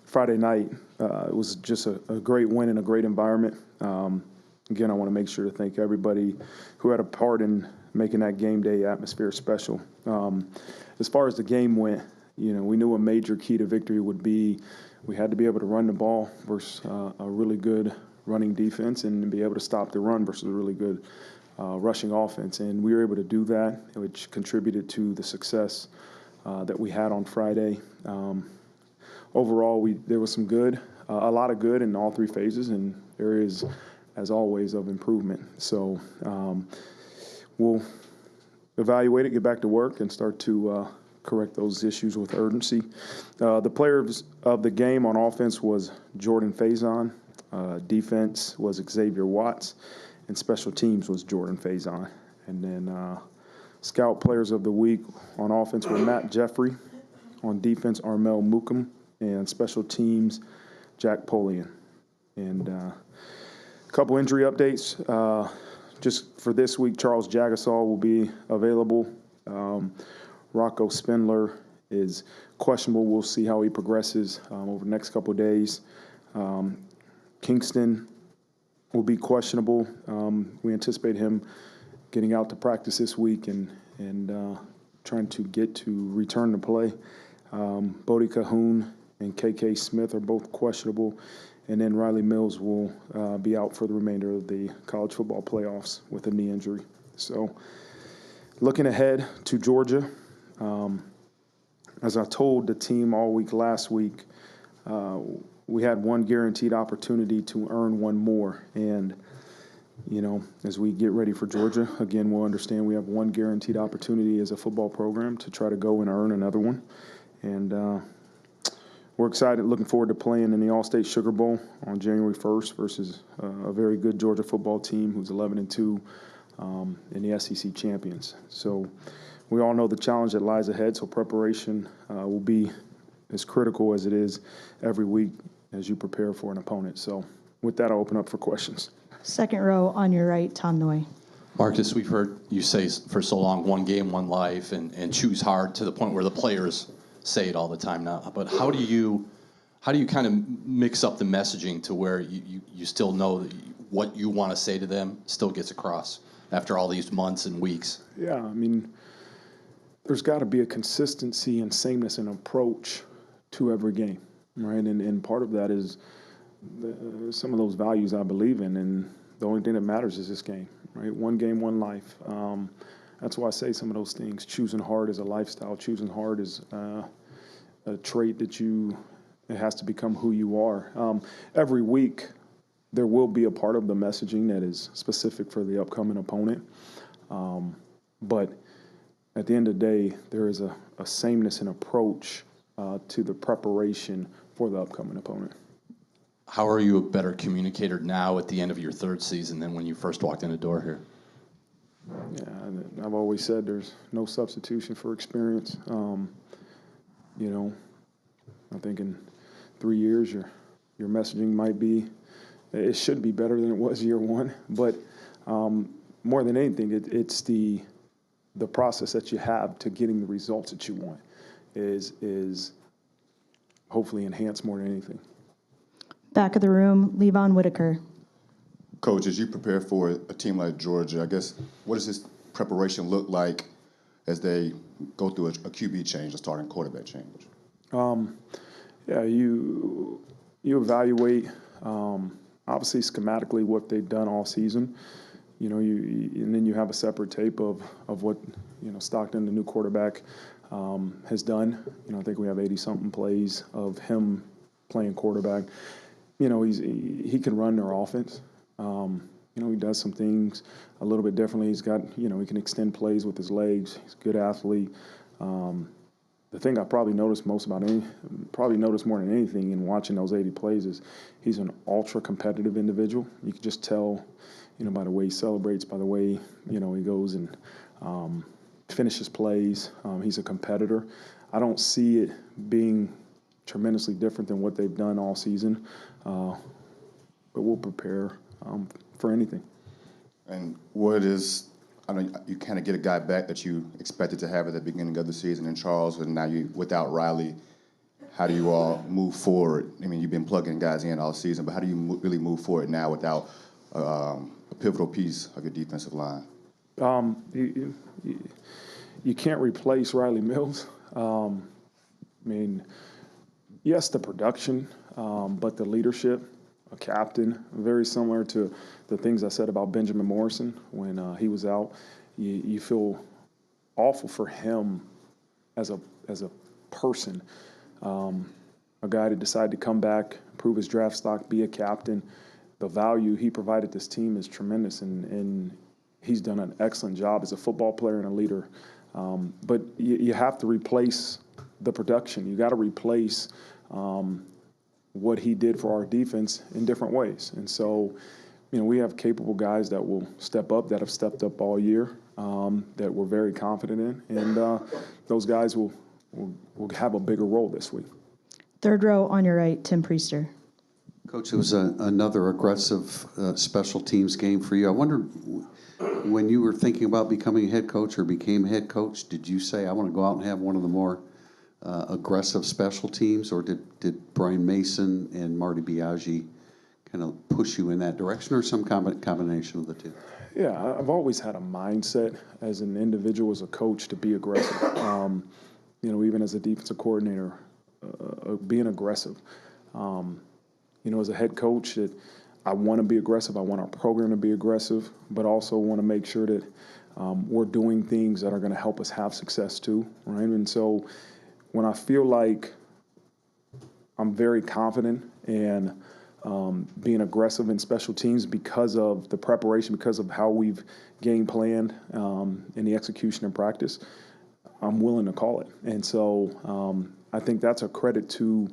Friday night, it was just a great win and a great environment. Again, I want to make sure to thank everybody who had a part in making that game day atmosphere special. As far as the game went, we knew a major key to victory would be we had to be able to run the ball versus a really good running defense and be able to stop the run versus a really good rushing offense. And we were able to do that, which contributed to the success that we had on Friday. Overall, there was a lot of good in all three phases, and areas, as always, of improvement. So we'll evaluate it, get back to work, and start to correct those issues with urgency. The players of the game on offense was Jordan Faison, defense was Xavier Watts, and special teams was Jordan Faison. And then scout players of the week on offense were Matt Jeffrey, on defense Armel Mukum, and special teams Jack Polian. And a couple injury updates. Just for this week, Charles Jagasol will be available. Rocco Spindler is questionable. We'll see how he progresses over the next couple of days. Kingston will be questionable. We anticipate him getting out to practice this week and trying to get to return to play. Bodie Cahoon and KK Smith are both questionable. And then Riley Mills will be out for the remainder of the college football playoffs with a knee injury. So looking ahead to Georgia, as I told the team all week last week, we had one guaranteed opportunity to earn one more. And, as we get ready for Georgia, again, we'll understand we have one guaranteed opportunity as a football program to try to go and earn another one. And we're excited, looking forward to playing in the All-State Sugar Bowl on January 1st versus a very good Georgia football team who's 11-2 in the SEC champions. So we all know the challenge that lies ahead, so preparation will be as critical as it is every week as you prepare for an opponent. So with that, I'll open up for questions. Second row on your right, Tom Noy. Marcus, we've heard you say for so long, one game, one life, and choose hard to the point where the players say it all the time now. But how do you kind of mix up the messaging to where you still know that what you want to say to them still gets across after all these months and weeks? Yeah, there's got to be a consistency and sameness in approach to every game, right? And part of that is some of those values I believe in, and the only thing that matters is this game, right? One game, one life. That's why I say some of those things. Choosing hard is a lifestyle. Choosing hard is a trait that it has to become who you are. Every week, there will be a part of the messaging that is specific for the upcoming opponent. But at the end of the day, there is a sameness in approach to the preparation for the upcoming opponent. How are you a better communicator now at the end of your third season than when you first walked in the door here? Yeah, I've always said there's no substitution for experience. I think in 3 years, your messaging it should be better than it was year one. But more than anything, it's the process that you have to getting the results that you want is hopefully enhanced more than anything. Back of the room, Levon Whitaker. Coach, as you prepare for a team like Georgia, I guess, what does this preparation look like as they go through a QB change, a starting quarterback change? You evaluate, obviously schematically what they've done all season. And then you have a separate tape of what Stockton, the new quarterback, has done. I think we have 80-something plays of him playing quarterback. He can run their offense. He does some things a little bit differently. He's got, he can extend plays with his legs. He's a good athlete. The thing I probably noticed more than anything in watching those 80 plays is he's an ultra-competitive individual. You can just tell, by the way he celebrates, by the way, he goes and finishes plays. He's a competitor. I don't see it being tremendously different than what they've done all season, but we'll prepare for anything. And I know you kind of get a guy back that you expected to have at the beginning of the season in Charles, and now you without Riley. how do you all move forward? I mean, you've been plugging guys in all season, but how do you really move forward now without a pivotal piece of your defensive line? You can't replace Riley Mills. I mean, yes, the production, but the leadership, a captain, very similar to the things I said about Benjamin Morrison when he was out. You feel awful for him as a person, a guy that decided to come back, prove his draft stock, be a captain. The value he provided this team is tremendous, and he's done an excellent job as a football player and a leader. But you have to replace the production. You got to replace what he did for our defense in different ways. And so, we have capable guys that will step up, that have stepped up all year, that we're very confident in, and those guys will have a bigger role this week. Third row on your right, Tim Priester. Coach, it was another aggressive special teams game for you. I wonder, when you were thinking about becoming a head coach or became head coach, did you say, I want to go out and have one of the more aggressive special teams, or did Brian Mason and Marty Biaggi kind of push you in that direction, or some combination of the two? Yeah, I've always had a mindset as an individual, as a coach, to be aggressive. Even as a defensive coordinator, being aggressive. As a head coach, that I want to be aggressive. I want our program to be aggressive, but also want to make sure that we're doing things that are going to help us have success too, right? And so when I feel like I'm very confident in being aggressive in special teams because of the preparation, because of how we've game planned in the execution and practice, I'm willing to call it. And so I think that's a credit to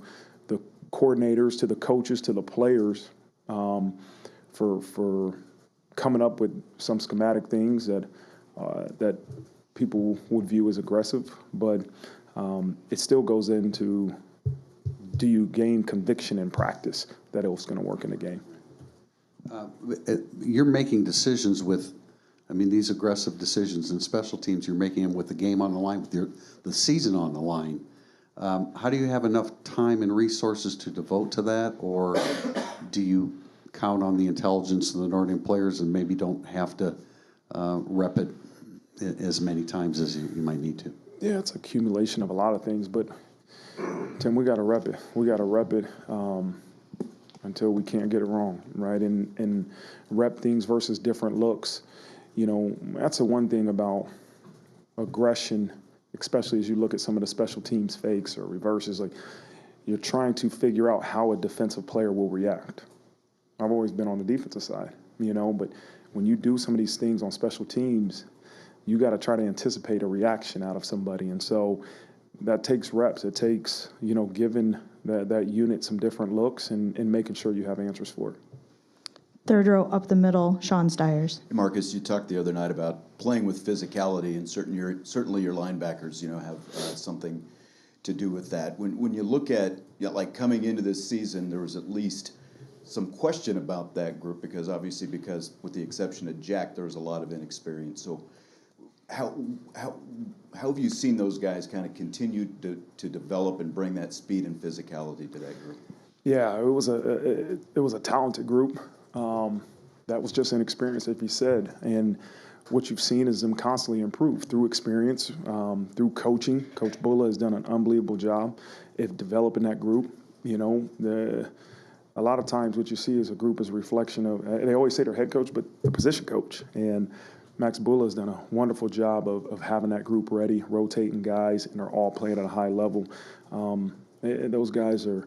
the coordinators, to the coaches, to the players for coming up with some schematic things that people would view as aggressive. But it still goes into, do you gain conviction in practice that it was going to work in the game? You're making decisions with, these aggressive decisions in special teams, you're making them with the game on the line, with the season on the line. How do you have enough time and resources to devote to that, or do you count on the intelligence of the Notre Dame players and maybe don't have to rep it as many times as you might need to? Yeah, it's an accumulation of a lot of things, but Tim, we got to rep it. We got to rep it until we can't get it wrong, right? And rep things versus different looks. That's the one thing about aggression, especially as you look at some of the special teams fakes or reverses. Like, you're trying to figure out how a defensive player will react. I've always been on the defensive side, but when you do some of these things on special teams, you got to try to anticipate a reaction out of somebody. And so that takes reps. It takes, giving that unit some different looks and making sure you have answers for it. Third row up the middle, Sean Stiers. Hey, Marcus, you talked the other night about playing with physicality, and certainly your linebackers, have something to do with that. When you look at, like coming into this season, there was at least some question about that group because with the exception of Jack, there was a lot of inexperience. So how have you seen those guys kind of continue to develop and bring that speed and physicality to that group? Yeah, it was a talented group. That was just inexperience, as you said. And what you've seen is them constantly improve through experience, through coaching. Coach Bulla has done an unbelievable job of developing that group. A lot of times what you see as a group is a reflection of, they always say their head coach, but the position coach. And Max Bulla has done a wonderful job of having that group ready, rotating guys, and they're all playing at a high level. Those guys are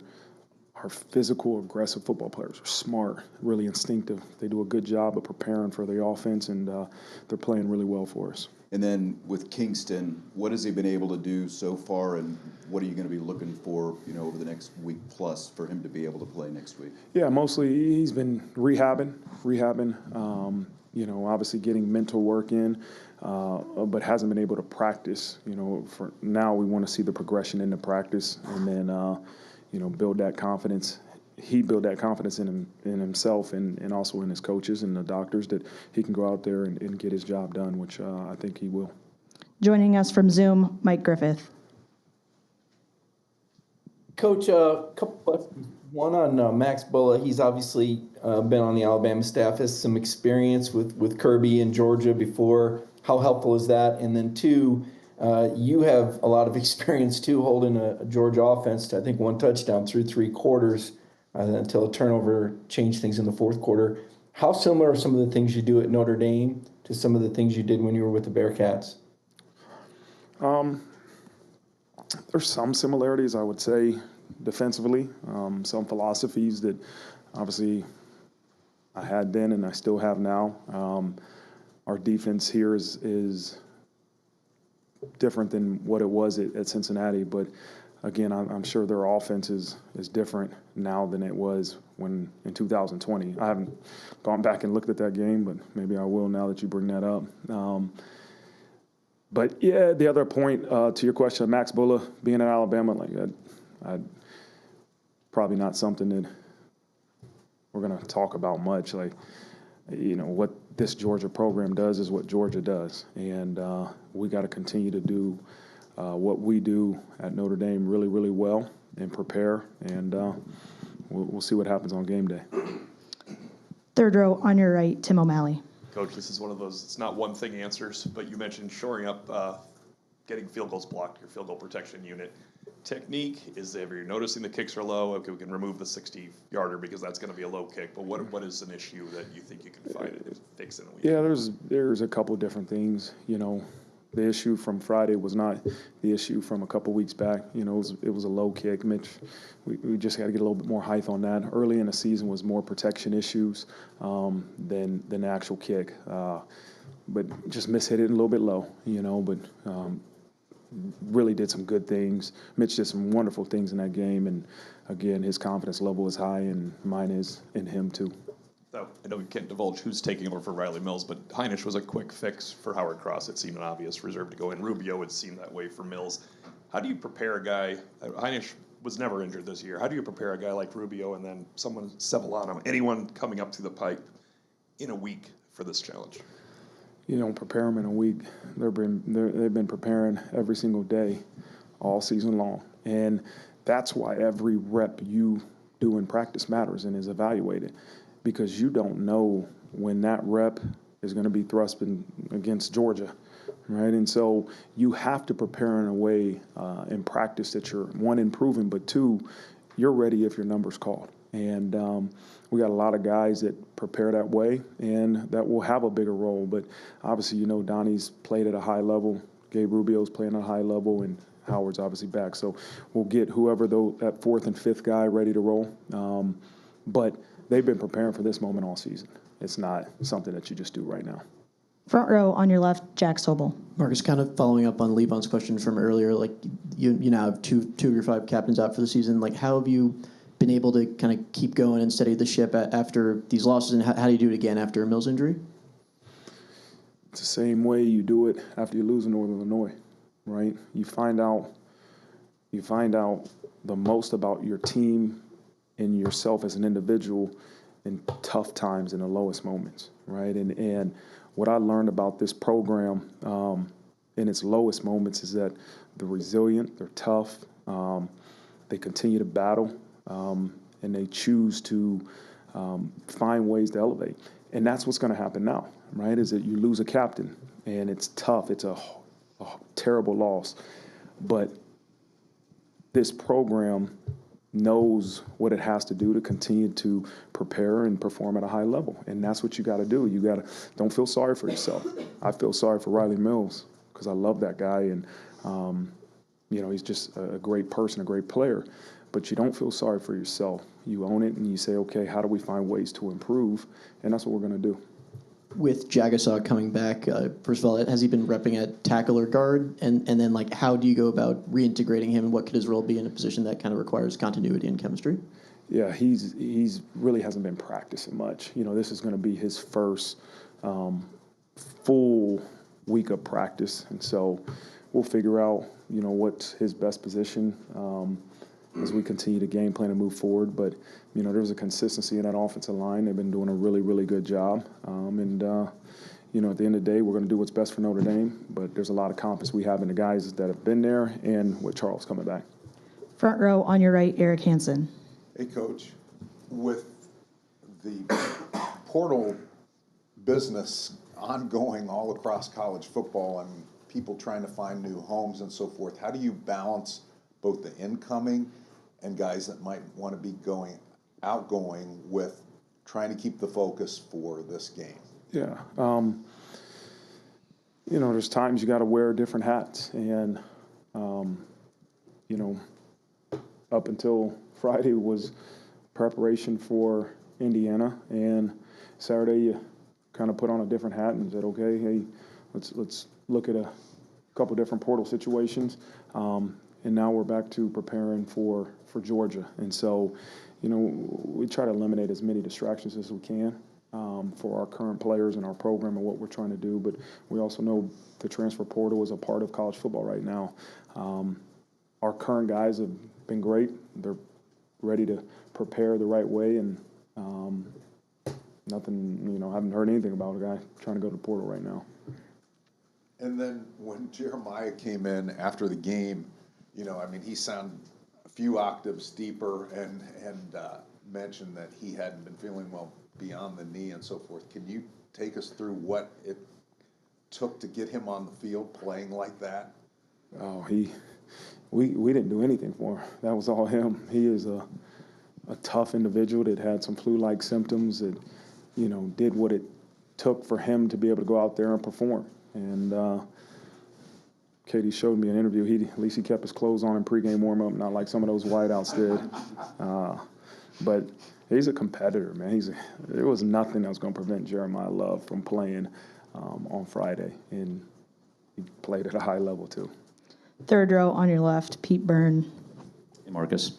physical, aggressive football players. They're smart, really instinctive. They do a good job of preparing for the offense, and they're playing really well for us. And then with Kingston, what has he been able to do so far, and what are you going to be looking for, over the next week plus for him to be able to play next week? Yeah, mostly he's been rehabbing. Obviously getting mental work in, but hasn't been able to practice. For now, we want to see the progression in the practice, and then build that confidence. He built that confidence in himself and also in his coaches and the doctors that he can go out there and get his job done, which I think he will. Joining us from Zoom, Mike Griffith. Coach, a couple questions. One on Max Bulla. He's obviously been on the Alabama staff, has some experience with Kirby in Georgia before. How helpful is that? And then two, you have a lot of experience too, holding a Georgia offense to, I think, one touchdown through 3 quarters until a turnover changed things in the 4th quarter. How similar are some of the things you do at Notre Dame to some of the things you did when you were with the Bearcats? There's some similarities, I would say, defensively. Some philosophies that obviously I had then and I still have now. Our defense here is different than what it was at Cincinnati, but again, I'm sure their offense is different now than it was when in 2020. I haven't gone back and looked at that game, but maybe I will now that you bring that up. But yeah, the other point to your question, Max Bulla being at Alabama, like I probably not something that we're going to talk about much. Like, you know, what this Georgia program does is what Georgia does, and we got to continue to do what we do at Notre Dame really, really well and prepare, and we'll see what happens on game day. 3rd row on your right, Tim O'Malley. Coach, this is one of those, it's not one thing answers, but you mentioned shoring up, getting field goals blocked, your field goal protection unit. Technique is, if you're noticing the kicks are low, okay, we can remove the 60-yarder because that's going to be a low kick, but what is an issue that you think you can find it and fix in a week? Yeah, there's a couple different things. You know, the issue from Friday was not the issue from a couple weeks back. You know, it was a low kick. Mitch, we just got to get a little bit more height on that. Early in the season was more protection issues than the actual kick. But just mishit it a little bit low, you know, but really did some good things. Mitch did some wonderful things in that game, and again, his confidence level is high, and mine is in him too. So I know you can't divulge who's taking over for Riley Mills, but Heinisch was a quick fix for Howard Cross. It seemed an obvious reserve to go in. Rubio, it seemed that way for Mills. How do you prepare a guy? Heinisch was never injured this year. How do you prepare a guy like Rubio and then someone, Sevillano, anyone coming up through the pipe in a week for this challenge? You don't prepare them in a week. They've been preparing every single day, all season long, and that's why every rep you do in practice matters and is evaluated, because you don't know when that rep is going to be thrust against Georgia, right? And so you have to prepare in a way in practice that you're, one, improving, but two, you're ready if your number's called. And we got a lot of guys that prepare that way and that will have a bigger role. But obviously, you know, Donnie's played at a high level. Gabe Rubio's playing at a high level, and Howard's obviously back. So we'll get whoever that 4th and 5th guy ready to roll. But they've been preparing for this moment all season. It's not something that you just do right now. Front row on your left, Jack Sobel. Marcus, kind of following up on Levon's question from earlier, like you now have two of your 5 captains out for the season. Like, how have you been able to kind of keep going and steady the ship after these losses, and how do you do it again after a Mills injury? It's the same way you do it after you lose in Northern Illinois, right? You find out the most about your team and yourself as an individual in tough times, in the lowest moments, right? And what I learned about this program in its lowest moments is that they're resilient, they're tough, they continue to battle, and they choose to find ways to elevate. And that's what's going to happen now, right, is that you lose a captain, and it's tough. It's a terrible loss. But this program knows what it has to do to continue to prepare and perform at a high level. And that's what you got to do. You got to don't feel sorry for yourself. I feel sorry for Riley Mills because I love that guy, and you know, he's just a great person, a great player. But you don't feel sorry for yourself. You own it, and you say, okay, how do we find ways to improve? And that's what we're going to do. With Jagasaw coming back, first of all, has he been repping at tackle or guard? And then, like, how do you go about reintegrating him, and what could his role be in a position that kind of requires continuity and chemistry? Yeah, he's really hasn't been practicing much. You know, this is going to be his first full week of practice, and so we'll figure out, you know, what's his best position as we continue to game plan and move forward. But, you know, there's a consistency in that offensive line. They've been doing a really, really good job. You know, at the end of the day, we're going to do what's best for Notre Dame. But there's a lot of confidence we have in the guys that have been there and with Charles coming back. Front row on your right, Eric Hansen. Hey, Coach, with the portal business ongoing all across college football and people trying to find new homes and so forth, how do you balance both the incoming and guys that might want to be outgoing with trying to keep the focus for this game? Yeah. There's times you got to wear different hats. And, up until Friday was preparation for Indiana. And Saturday you kind of put on a different hat and said, okay, hey, let's look at a couple different portal situations. And now we're back to preparing for Georgia. And so, we try to eliminate as many distractions as we can for our current players and our program and what we're trying to do. But we also know the transfer portal is a part of college football right now. Our current guys have been great. They're ready to prepare the right way, and nothing, I haven't heard anything about a guy trying to go to the portal right now. And then when Jeremiah came in after the game, he sounded a few octaves deeper and mentioned that he hadn't been feeling well beyond the knee and so forth. Can you take us through what it took to get him on the field playing like that? Oh, we didn't do anything for him. That was all him. He is a tough individual that had some flu-like symptoms that, did what it took for him to be able to go out there and perform. And Katie showed me an interview. At least he kept his clothes on in pregame warm-up, not like some of those whiteouts did. But he's a competitor, man. There was nothing that was going to prevent Jeremiah Love from playing on Friday, and he played at a high level too. Third row on your left, Pete Byrne. Hey, Marcus.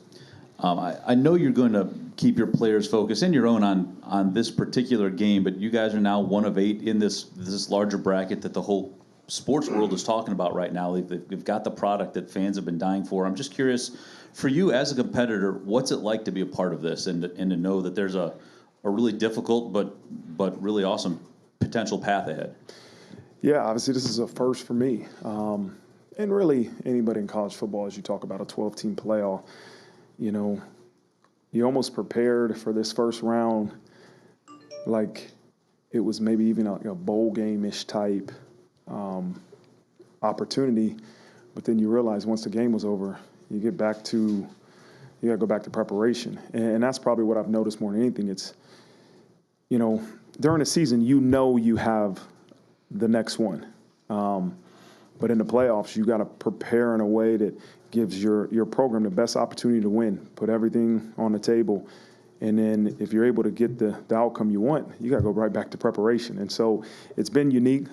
I know you're going to keep your players focused and your own on this particular game, but you guys are now one of 8 in this larger bracket that the whole sports world is talking about right now. They've got the product that fans have been dying for. I'm just curious, for you as a competitor, what's it like to be a part of this and to know that there's a really difficult but really awesome potential path ahead? Yeah, obviously this is a first for me. And really anybody in college football, as you talk about a 12-team playoff, you almost prepared for this first round like it was maybe even a bowl game-ish type opportunity. But then you realize once the game was over, you got to go back to preparation. And that's probably what I've noticed more than anything. It's, during the season, you have the next one. But in the playoffs, you got to prepare in a way that gives your program the best opportunity to win. Put everything on the table. And then if you're able to get the outcome you want, you got to go right back to preparation. And so it's been unique.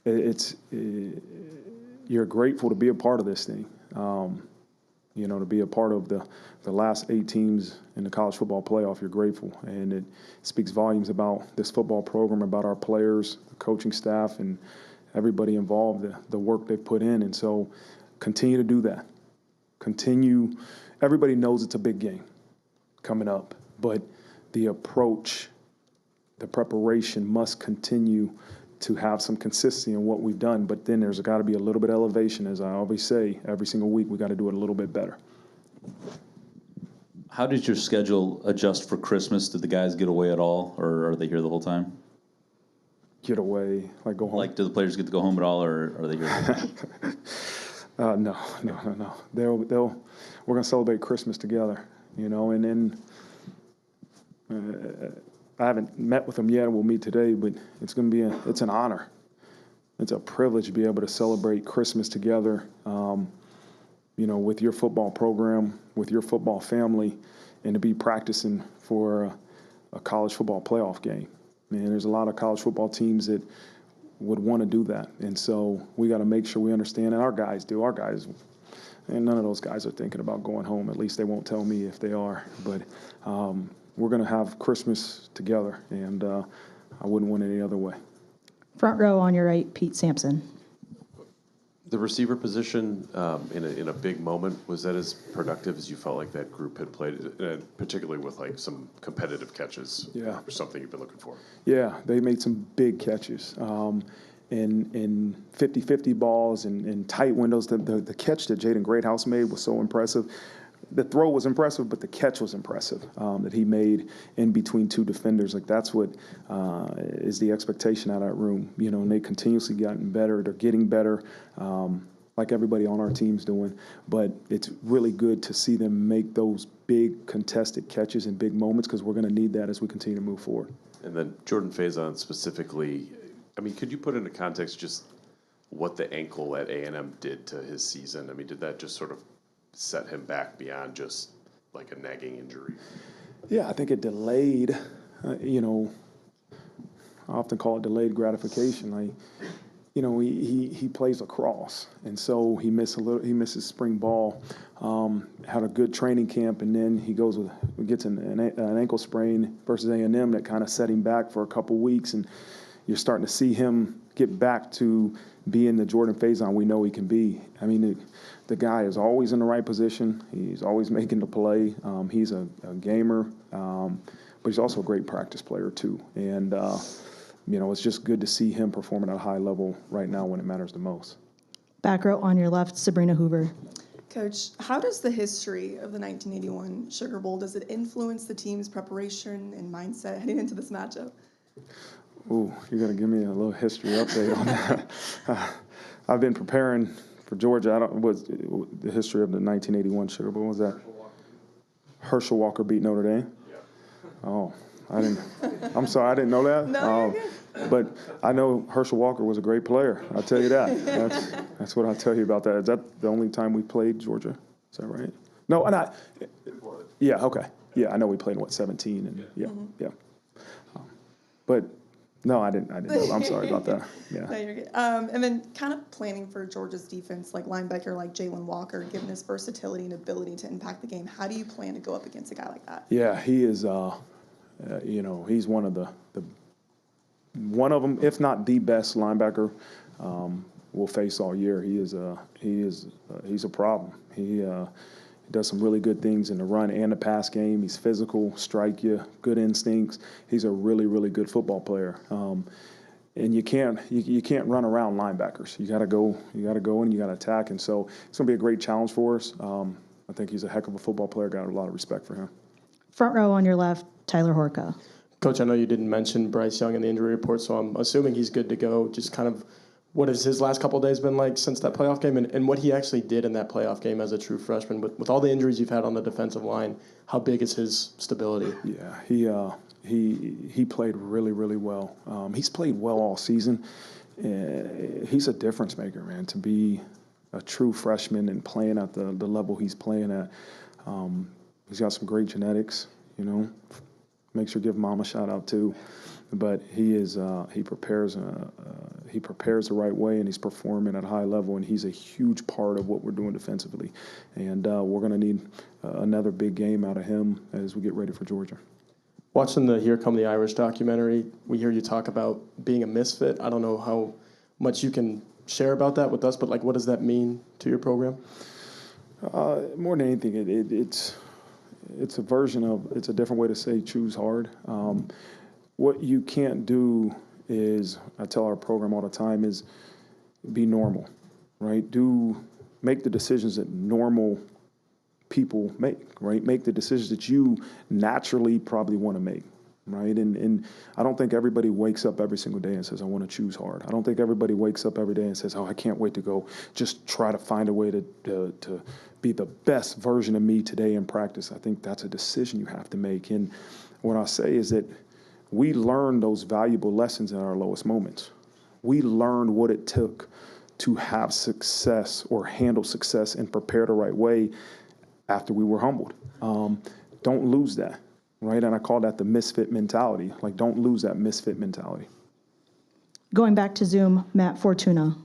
You're grateful to be a part of this thing. To be a part of the last 8 teams in the college football playoff, you're grateful. And it speaks volumes about this football program, about our players, the coaching staff, and everybody involved, the work they've put in. And so continue to do that. Everybody knows it's a big game coming up, but the approach, the preparation must continue to have some consistency in what we've done. But then there's got to be a little bit of elevation. As I always say, every single week we got to do it a little bit better. How did your schedule adjust for Christmas? Did the guys get away at all, or are they here the whole time? Get away, like go home. Like, do the players get to go home at all, or are they here? No. We're gonna celebrate Christmas together, and then I haven't met with them yet. We'll meet today, but it's an honor. It's a privilege to be able to celebrate Christmas together, with your football program, with your football family, and to be practicing for a college football playoff game. Man, there's a lot of college football teams that would want to do that. And so we got to make sure we understand, and our guys do. Our guys, and none of those guys are thinking about going home. At least they won't tell me if they are. But we're going to have Christmas together, and I wouldn't want it any other way. Front row on your right, Pete Sampson. The receiver position in a big moment, was that as productive as you felt like that group had played, particularly with like some competitive catches? Yeah. Or something you've been looking for? Yeah, they made some big catches. in 50-50 balls and tight windows. The catch that Jaden Greathouse made was so impressive. The throw was impressive, but the catch was impressive that he made in between two defenders. Like, that's what is the expectation out of that room. You know, and they continuously gotten better. They're getting better, like everybody on our team's doing. But it's really good to see them make those big contested catches in big moments, because we're going to need that as we continue to move forward. And then Jordan Faison specifically, I mean, could you put into context just what the ankle at A&M did to his season? I mean, did that just sort of set him back beyond just like a nagging injury? Yeah, I think it delayed, you know, I often call it delayed gratification. Like, you know, he plays lacrosse, and so he misses spring ball, had a good training camp, and then he gets an ankle sprain versus A&M that kind of set him back for a couple weeks, and you're starting to see him get back to being the Jordan Faison we know he can be. I mean, the guy is always in the right position. He's always making the play. He's a gamer, but he's also a great practice player too. And, you know, it's just good to see him performing at a high level right now when it matters the most. Back row on your left, Sabrina Hoover. Coach, how does the history of the 1981 Sugar Bowl, does it influence the team's preparation and mindset heading into this matchup? Ooh, you got to give me a little history update on that. I've been preparing for Georgia. What's the history of the 1981 Sugar Bowl? Was that Herschel Walker beat Notre Dame? Yeah. Oh, I'm sorry, I didn't know that. No, but I know Herschel Walker was a great player. I'll tell you that. That's what I'll tell you about that. Is that the only time we played Georgia? Is that right? No, yeah, okay. Yeah, I know we played in 17, and yeah. But no, I didn't know. I'm sorry about that. Yeah. No, you're good. And then kind of planning for Georgia's defense, like linebacker like Jalen Walker, given his versatility and ability to impact the game. How do you plan to go up against a guy like that? Yeah, he is. You know, he's one of them, if not the best linebacker we'll face all year. He's a problem. He does some really good things in the run and the pass game. He's physical, strike you, good instincts. He's a really, really good football player. And you can't run around linebackers. You got to go and you got to attack. And so it's going to be a great challenge for us. I think he's a heck of a football player. Got a lot of respect for him. Front row on your left, Tyler Horka. Coach, I know you didn't mention Bryce Young in the injury report, so I'm assuming he's good to go. Just kind of what has his last couple of days been like since that playoff game, and what he actually did in that playoff game as a true freshman. With all the injuries you've had on the defensive line, how big is his stability? Yeah, he played really, really well. He's played well all season. He's a difference maker, man, to be a true freshman and playing at the level he's playing at. He's got some great genetics, you know. Make sure to give Mom a shout out too. But he prepares the right way, and he's performing at a high level, and he's a huge part of what we're doing defensively. And we're going to need another big game out of him as we get ready for Georgia. Watching the Here Come the Irish documentary, we hear you talk about being a misfit. I don't know how much you can share about that with us, but like, what does that mean to your program? More than anything, it's a different way to say choose hard. What you can't do is, I tell our program all the time, is be normal, right? Make the decisions that normal people make, right? Make the decisions that you naturally probably want to make, right? And I don't think everybody wakes up every single day and says, I want to choose hard. I don't think everybody wakes up every day and says, oh, I can't wait to go just try to find a way to be the best version of me today in practice. I think that's a decision you have to make. And what I say is that we learned those valuable lessons in our lowest moments. We learned what it took to have success or handle success and prepare the right way after we were humbled. Don't lose that, right? And I call that the misfit mentality. Like, don't lose that misfit mentality. Going back to Zoom, Matt Fortuna.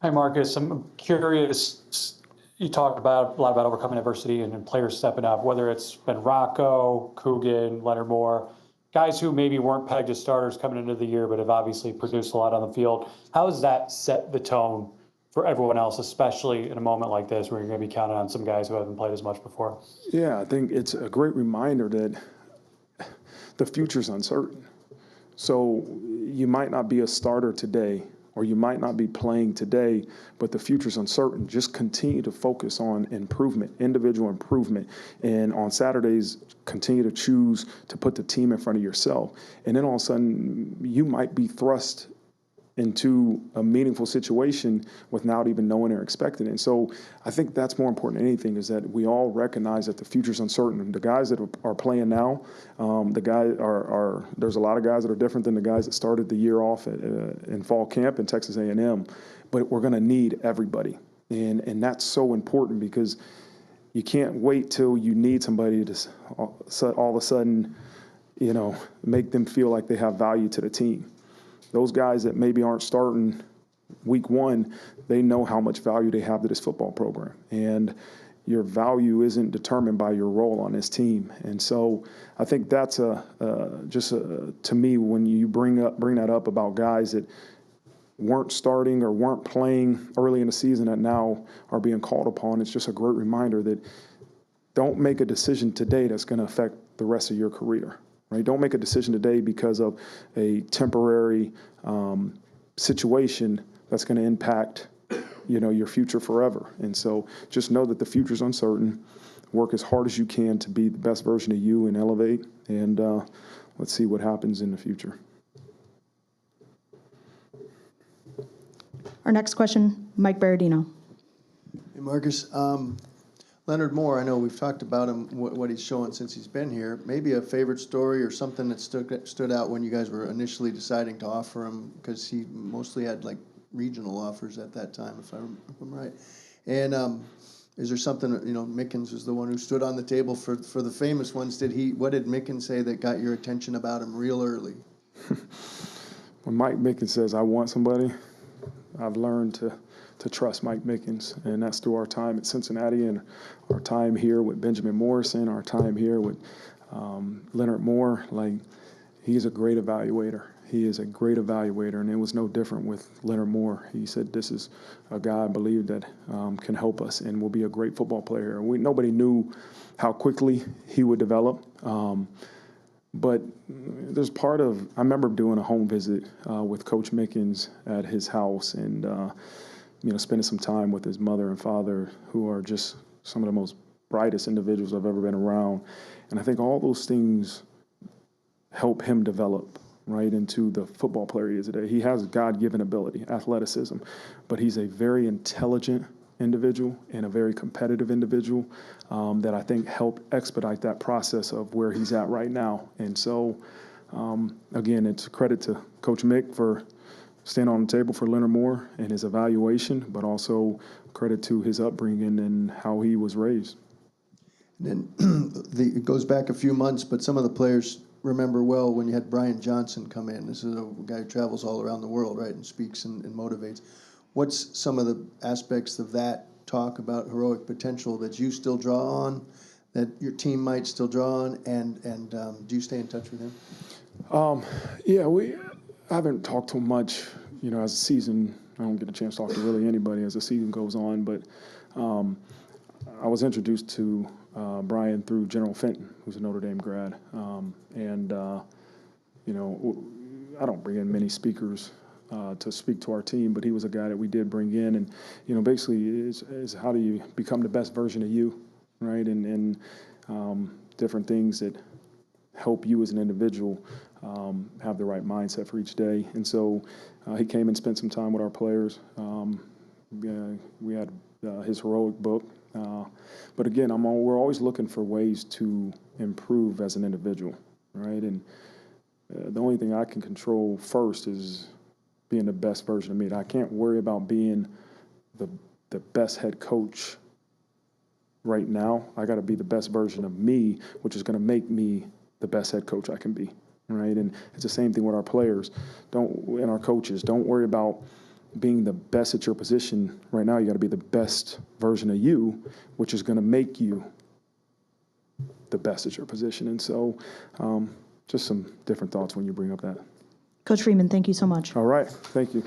Hi, Marcus. I'm curious. You talked a lot about overcoming adversity and players stepping up, whether it's been Rocco, Coogan, Leonard Moore, guys who maybe weren't pegged as starters coming into the year but have obviously produced a lot on the field. How does that set the tone for everyone else, especially in a moment like this where you're going to be counting on some guys who haven't played as much before? Yeah, I think it's a great reminder that the future's uncertain. So you might not be a starter today, or you might not be playing today, but the future's uncertain. Just continue to focus on improvement, individual improvement. And on Saturdays, continue to choose to put the team in front of yourself. And then all of a sudden, you might be thrust into a meaningful situation without even knowing or expecting it. And so I think that's more important than anything, is that we all recognize that the future's uncertain. The guys that are playing now, there's a lot of guys that are different than the guys that started the year off in fall camp in Texas A&M, but we're going to need everybody. And that's so important, because you can't wait till you need somebody to all of a sudden, make them feel like they have value to the team. Those guys that maybe aren't starting week one, they know how much value they have to this football program. And your value isn't determined by your role on this team. And so I think that's to me, when you bring that up about guys that weren't starting or weren't playing early in the season that now are being called upon, it's just a great reminder that don't make a decision today that's going to affect the rest of your career. Right? Don't make a decision today because of a temporary situation that's going to impact, your future forever. And so just know that the future's uncertain. Work as hard as you can to be the best version of you and elevate. And let's see what happens in the future. Our next question, Mike Berardino. Hey, Marcus. Leonard Moore, I know we've talked about him, what he's showing since he's been here. Maybe a favorite story or something that stood out when you guys were initially deciding to offer him, because he mostly had like regional offers at that time, if I'm right. And is there something, Mickens was the one who stood on the table for the famous ones. What did Mickens say that got your attention about him real early? When Mike Mickens says, I want somebody, I've learned to trust Mike Mickens, and that's through our time at Cincinnati and our time here with Benjamin Morrison, our time here with Leonard Moore. Like, he's a great evaluator. He is a great evaluator, and it was no different with Leonard Moore. He said, this is a guy I believe that can help us and will be a great football player. Nobody knew how quickly he would develop, but there's I remember doing a home visit with Coach Mickens at his house, and spending some time with his mother and father, who are just some of the most brightest individuals I've ever been around. And I think all those things help him develop right into the football player he is today. He has God-given ability, athleticism, but he's a very intelligent individual and a very competitive individual that I think helped expedite that process of where he's at right now. And so, again, it's a credit to Coach Mick for standing on the table for Leonard Moore and his evaluation, but also credit to his upbringing and how he was raised. And then it goes back a few months, but some of the players remember well when you had Brian Johnson come in. This is a guy who travels all around the world, right, and speaks and motivates. What's some of the aspects of that talk about heroic potential that you still draw on, that your team might still draw on, and do you stay in touch with him? I haven't talked to him much, as the season, I don't get a chance to talk to really anybody as the season goes on, but I was introduced to Brian through General Fenton, who's a Notre Dame grad. I don't bring in many speakers to speak to our team, but he was a guy that we did bring in. And, basically is how do you become the best version of you, right? And different things that help you as an individual have the right mindset for each day. And so he came and spent some time with our players. We had his heroic book. But again, we're always looking for ways to improve as an individual, right? And the only thing I can control first is being the best version of me. I can't worry about being the best head coach right now. I got to be the best version of me, which is going to make me the best head coach I can be, right? And it's the same thing with our players and our coaches. Don't worry about being the best at your position. Right now, you got to be the best version of you, which is going to make you the best at your position. And so just some different thoughts when you bring up that. Coach Freeman, thank you so much. All right. Thank you.